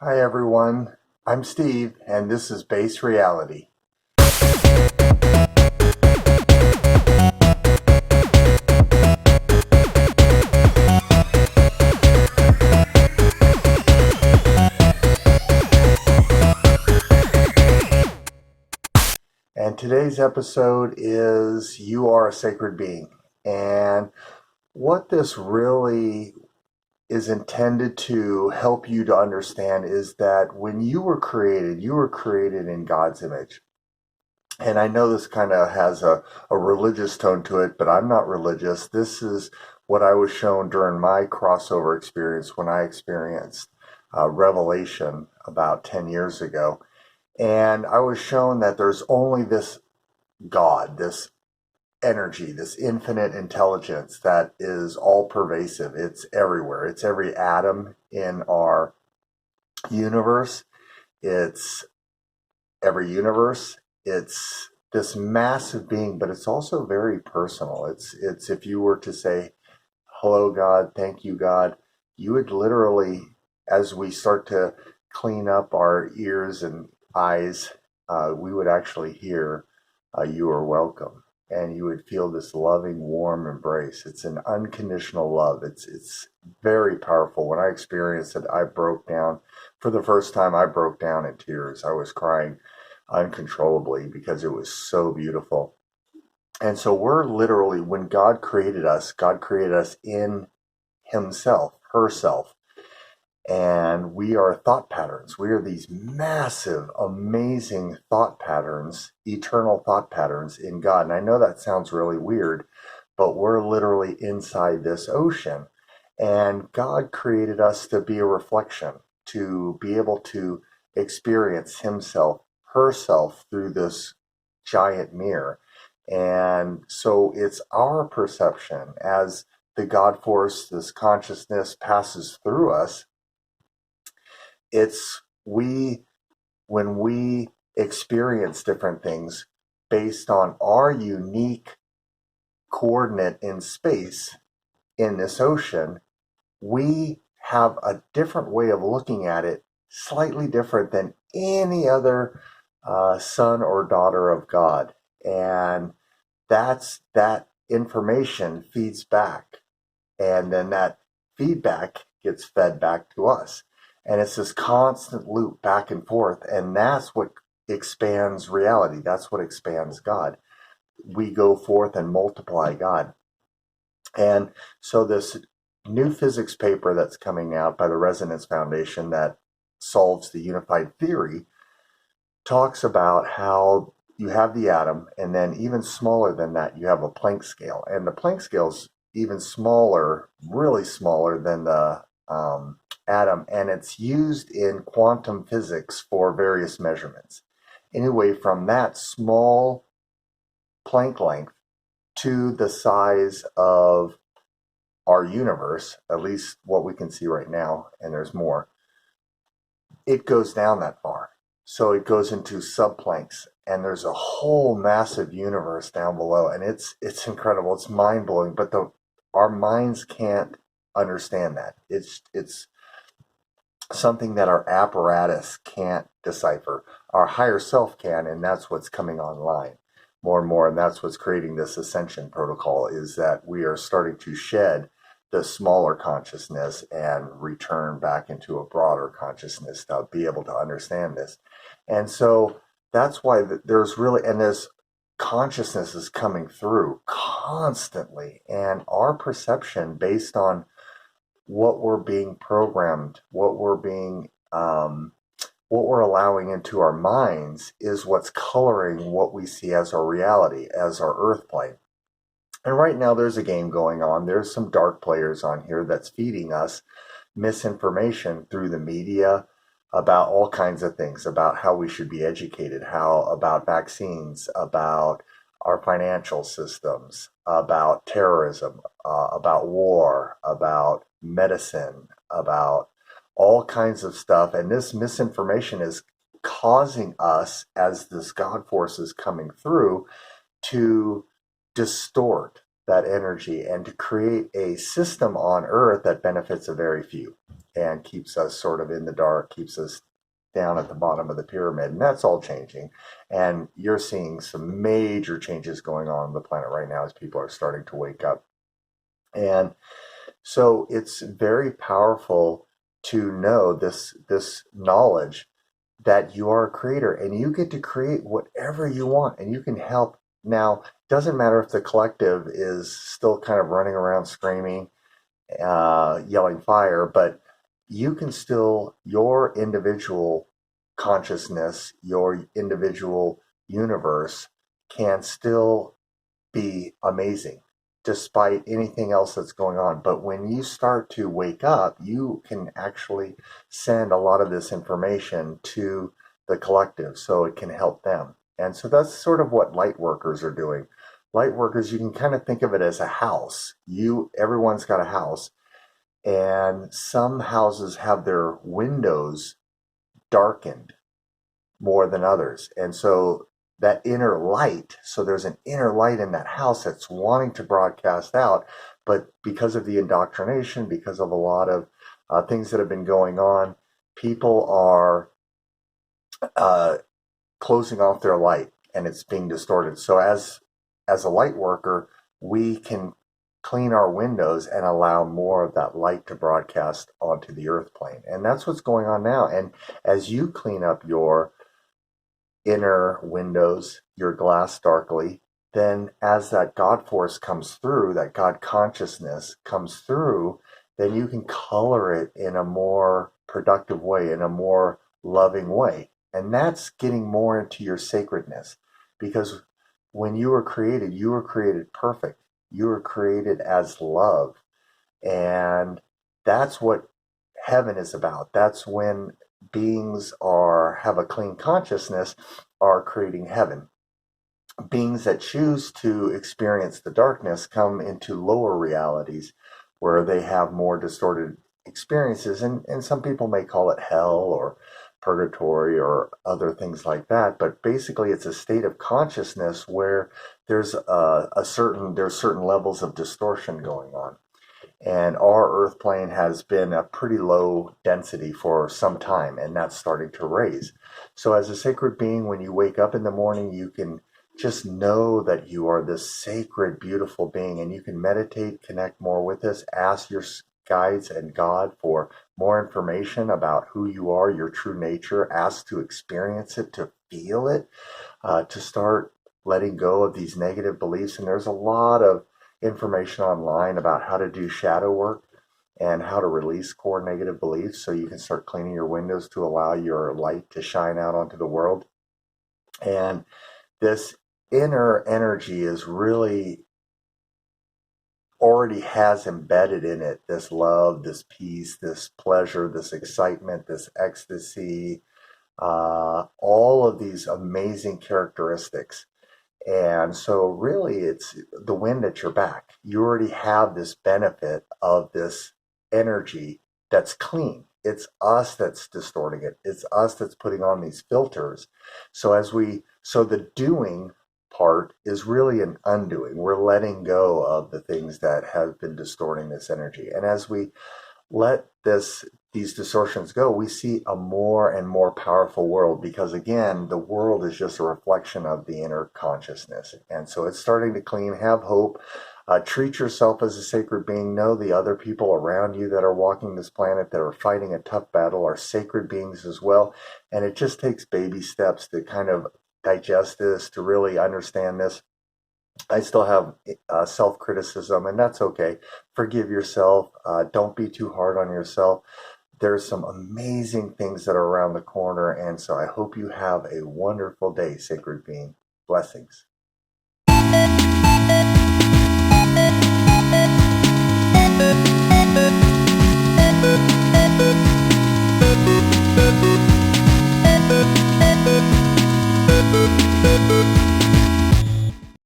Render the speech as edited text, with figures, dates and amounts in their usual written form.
Hi everyone, I'm Steve and this is Base Reality. And today's episode is You Are a Sacred Being. And what this really is intended to help you to understand is that when you were created in God's image. And I know this kind of has a religious tone to it, but I'm not religious. This is what I was shown during my crossover experience when I experienced revelation about 10 years ago. And I was shown that there's only this God, this energy, this infinite intelligence that is all pervasive. It's everywhere. It's every atom in our universe. It's every universe. It's this massive being, but it's also very personal. It's if you were to say, "Hello, God, thank you, God," you would literally, as we start to clean up our ears and eyes, we would actually hear, "You are welcome," and you would feel this loving, warm embrace. It's an unconditional love. It's very powerful. When I experienced it, I broke down. For the first time, I broke down in tears. I was crying uncontrollably because it was so beautiful. And so we're literally, when God created us in Himself, herself. And we are thought patterns. We are these massive, amazing thought patterns, eternal thought patterns in God. And I know that sounds really weird, but we're literally inside this ocean. And God created us to be a reflection, to be able to experience Himself, herself through this giant mirror. And so it's our perception as the God force, this consciousness passes through us. It's we, when we experience different things based on our unique coordinate in space in this ocean, we have a different way of looking at it, slightly different than any other son or daughter of God. And that information feeds back. And then that feedback gets fed back to us. And it's this constant loop back and forth. And that's what expands reality. That's what expands God. We go forth and multiply God. And so this new physics paper that's coming out by the Resonance Foundation that solves the unified theory talks about how you have the atom, and then even smaller than that, you have a Planck scale. And the Planck scale is even smaller, really smaller than the atom, and it's used in quantum physics for various measurements. Anyway, from that small Planck length to the size of our universe, at least what we can see right now, and there's more, it goes down that far. So it goes into subplanks, and there's a whole massive universe down below, and it's incredible. It's mind blowing, but the our minds can't understand that. It's something that our apparatus can't decipher. Our higher self can, and that's what's coming online more and more, and that's what's creating this ascension protocol. Is that we are starting to shed the smaller consciousness and return back into a broader consciousness to be able to understand this. And so that's why there's really, and this consciousness is coming through constantly, and our perception based on what we're being programmed, what we're allowing into our minds is what's coloring what we see as our reality, as our earth plane. And right now there's a game going on. There's some dark players on here that's feeding us misinformation through the media about all kinds of things, about how we should be educated, how about vaccines, about our financial systems, about terrorism, about war, about medicine, about all kinds of stuff. And this misinformation is causing us, as this God force is coming through, to distort, that energy, and to create a system on Earth that benefits a very few and keeps us sort of in the dark, keeps us down at the bottom of the pyramid. And that's all changing. And you're seeing some major changes going on the planet right now as people are starting to wake up. And so it's very powerful to know this knowledge that you are a creator and you get to create whatever you want and you can help. Now, it doesn't matter if the collective is still kind of running around screaming, yelling fire, but you can still, your individual consciousness, your individual universe can still be amazing despite anything else that's going on. But when you start to wake up, you can actually send a lot of this information to the collective so it can help them. And so that's sort of what light workers are doing. Light workers, you can kind of think of it as a house. Everyone's got a house, and some houses have their windows darkened more than others. And so that inner light, so there's an inner light in that house that's wanting to broadcast out, but because of the indoctrination, because of a lot of things that have been going on, people are closing off their light and it's being distorted. So as a light worker, we can clean our windows and allow more of that light to broadcast onto the earth plane. And that's what's going on now. And as you clean up your inner windows, your glass darkly, then as that God force comes through, that God consciousness comes through, then you can color it in a more productive way, in a more loving way. And that's getting more into your sacredness, because when you were created perfect. You were created as love. And that's what heaven is about. That's when beings have a clean consciousness, are creating heaven. Beings that choose to experience the darkness come into lower realities where they have more distorted experiences. And some people may call it hell or purgatory or other things like that. But basically, it's a state of consciousness where there's certain levels of distortion going on. And our earth plane has been a pretty low density for some time, and that's starting to raise. So as a sacred being, when you wake up in the morning, you can just know that you are this sacred, beautiful being, and you can meditate, connect more with this, ask your guides and God for more information about who you are, your true nature, ask to experience it, to feel it, to start letting go of these negative beliefs. And there's a lot of information online about how to do shadow work and how to release core negative beliefs so you can start cleaning your windows to allow your light to shine out onto the world. And this inner energy is really already has embedded in it this love, this peace, this pleasure, this excitement, this ecstasy, all of these amazing characteristics. And so really it's the wind at your back. You already have this benefit of this energy that's clean. It's us that's distorting it. It's us that's putting on these filters. So the doing part is really an undoing. We're letting go of the things that have been distorting this energy. And as we let these distortions go, we see a more and more powerful world, because again, the world is just a reflection of the inner consciousness. And so it's starting to clean. Have hope. Treat yourself as a sacred being. Know the other people around you that are walking this planet, that are fighting a tough battle, are sacred beings as well. And it just takes baby steps to kind of digest this, to really understand this. I still have self-criticism, and that's okay. Forgive yourself. Don't be too hard on yourself. There's some amazing things that are around the corner, and so I hope you have a wonderful day, sacred being. Blessings.